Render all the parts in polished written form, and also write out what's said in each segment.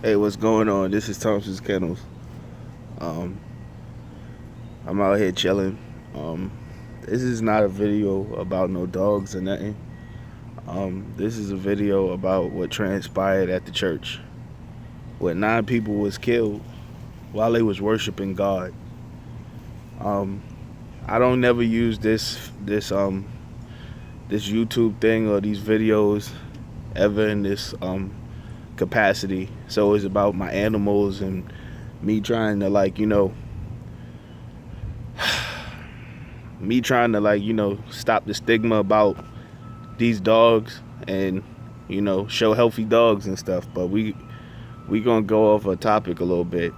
Hey, what's going on? This is Thompson'S Kennels. Um, I'm out here chilling. Um, this is not a video about no dogs or nothing. This is a video about what transpired at the church, where 9 people was killed while they was worshiping God. Um, I don't never use this YouTube thing or these videos ever in this capacity. So it's about my animals and me trying to stop the stigma about these dogs and show healthy dogs and stuff. But we gonna go off a topic a little bit.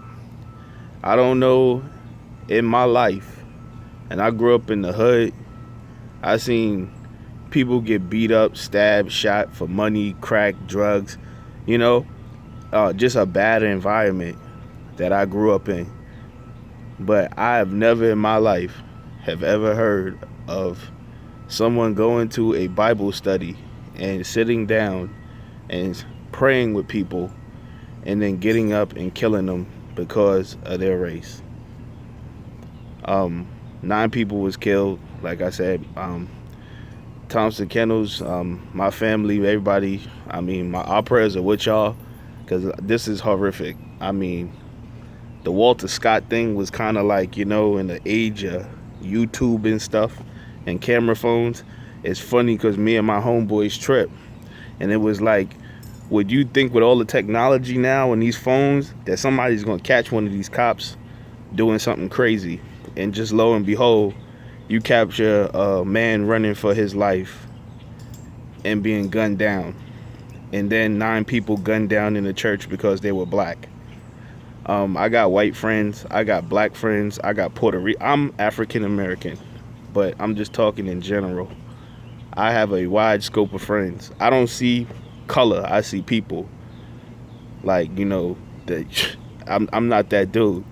I don't know, in my life, and I grew up in the hood, I seen people get beat up, stabbed, shot for money, crack, drugs, just a bad environment that I grew up in. But I have never in my life have ever heard of someone going to a Bible study and sitting down and praying with people and then getting up and killing them because of their race. 9 people was killed, like I said. Thompson Kennels, my family, everybody, our prayers are with y'all, because this is horrific. The Walter Scott thing was kind of like, in the age of YouTube and stuff and camera phones. It's funny because me and my homeboys tripped, and it was like, would you think with all the technology now and these phones that somebody's going to catch one of these cops doing something crazy? And just lo and behold, you capture a man running for his life and being gunned down. And then 9 people gunned down in the church because they were black. I got white friends, I got black friends, I got Puerto Rican. I'm African American, but I'm just talking in general. I have a wide scope of friends. I don't see color, I see people. I'm not that dude.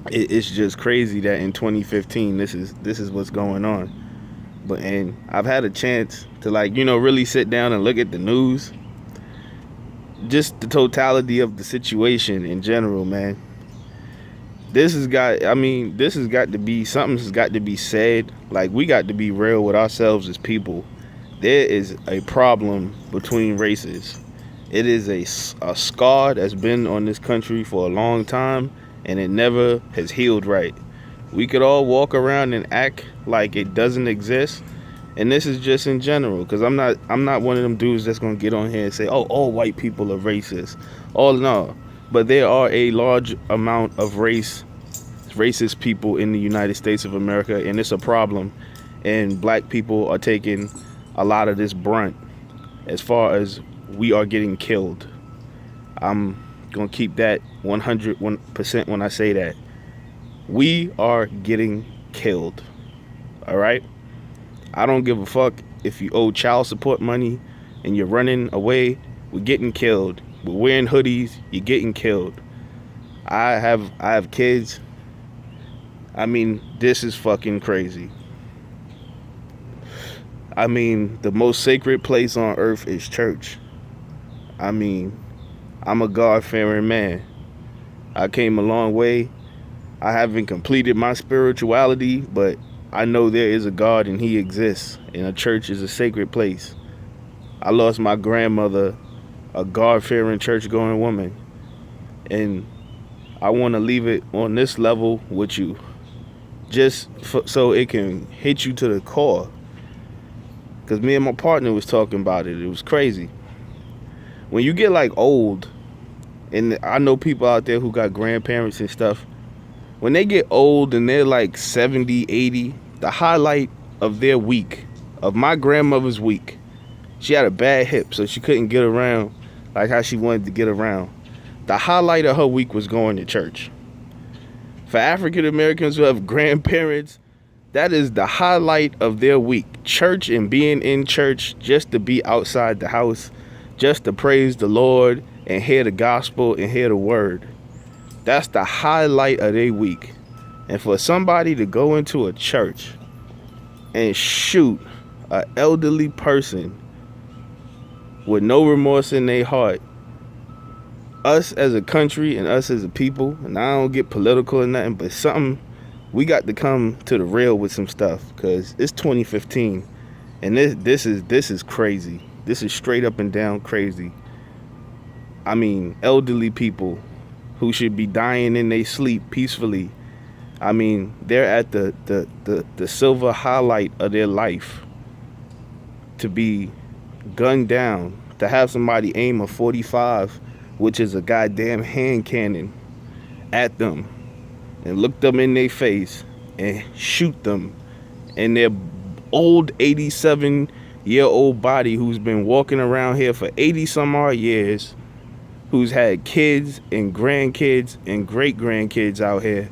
It's just crazy that in 2015 this is what's going on. And I've had a chance to really sit down and look at the news, just the totality of the situation in general, man. Something's got to be said. We got to be real with ourselves as people. There is a problem between races. It is a scar that's been on this country for a long time, and it never has healed right. We could all walk around and act like it doesn't exist, and this is just in general, because I'm not one of them dudes that's gonna get on here and say, oh, all white people are racist. Oh no, but there are a large amount of racist people in the United States of America, and it's a problem, and black people are taking a lot of this brunt as far as we are getting killed. I'm gonna keep that 100% when I say that. We are getting killed. All right? I don't give a fuck if you owe child support money and you're running away. We're getting killed. We're wearing hoodies. You're getting killed. I have kids. This is fucking crazy. The most sacred place on earth is church. I'm a God-fearing man. I came a long way. I haven't completed my spirituality, but I know there is a God and he exists, and a church is a sacred place. I lost my grandmother, a God-fearing, church-going woman, and I want to leave it on this level with you, just so it can hit you to the core, because me and my partner was talking about it. It was crazy. When you get old, and I know people out there who got grandparents and stuff, when they get old and they're 70, 80, the highlight of their week, of my grandmother's week, she had a bad hip, so she couldn't get around like how she wanted to get around. The highlight of her week was going to church. For African Americans who have grandparents, that is the highlight of their week. Church and being in church, just to be outside the house, just to praise the Lord and hear the gospel and hear the word. That's the highlight of their week. And for somebody to go into a church and shoot an elderly person with no remorse in their heart. Us as a country and us as a people, and I don't get political or nothing, but something, we got to come to the real with some stuff, because it's 2015, and this is crazy. This is straight up and down crazy. I mean, elderly people who should be dying in their sleep peacefully. I mean, they're at the silver highlight of their life to be gunned down, to have somebody aim a 45, which is a goddamn hand cannon, at them and look them in their face and shoot them in their old 87-year-old body, who's been walking around here for 80 some odd years, who's had kids and grandkids and great-grandkids out here.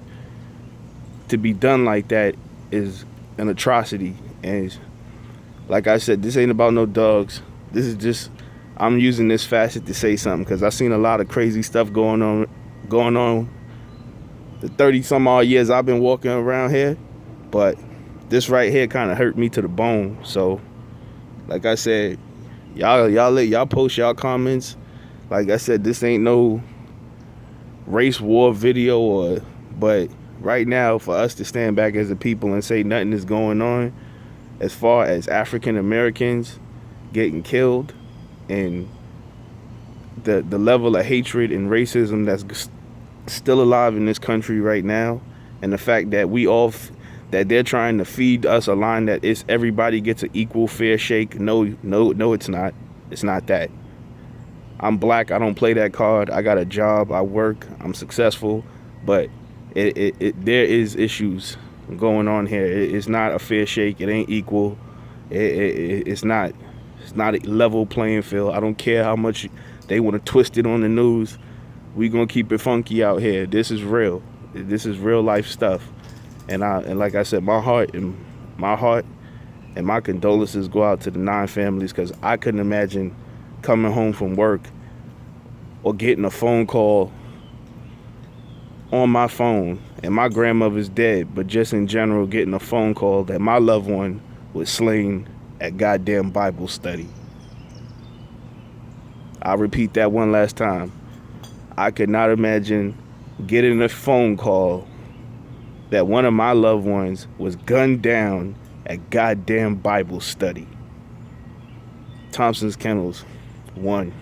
To be done like that is an atrocity. And like I said, this ain't about no dogs. This is just, I'm using this facet to say something, because I've seen a lot of crazy stuff going on the 30 some odd years I've been walking around here. But this right here kind of hurt me to the bone. So like I said, y'all post y'all comments. Like I said, this ain't no race war video, but right now, for us to stand back as a people and say nothing is going on as far as African Americans getting killed, and the level of hatred and racism that's still alive in this country right now, and the fact that that they're trying to feed us a line that it's everybody gets an equal fair shake. No, it's not. It's not that. I'm black. I don't play that card. I got a job. I work. I'm successful. But there is issues going on here. It's not a fair shake. It ain't equal. It's not a level playing field. I don't care how much they want to twist it on the news. We gonna keep it funky out here. This is real. This is real life stuff. And like I said, my heart and my condolences go out to the 9 families, because I couldn't imagine coming home from work or getting a phone call on my phone, and my grandmother's dead, but just in general getting a phone call that my loved one was slain at goddamn Bible study. I'll repeat that one last time. I could not imagine getting a phone call that one of my loved ones was gunned down at goddamn Bible study. Thompson'S Kennels, 1.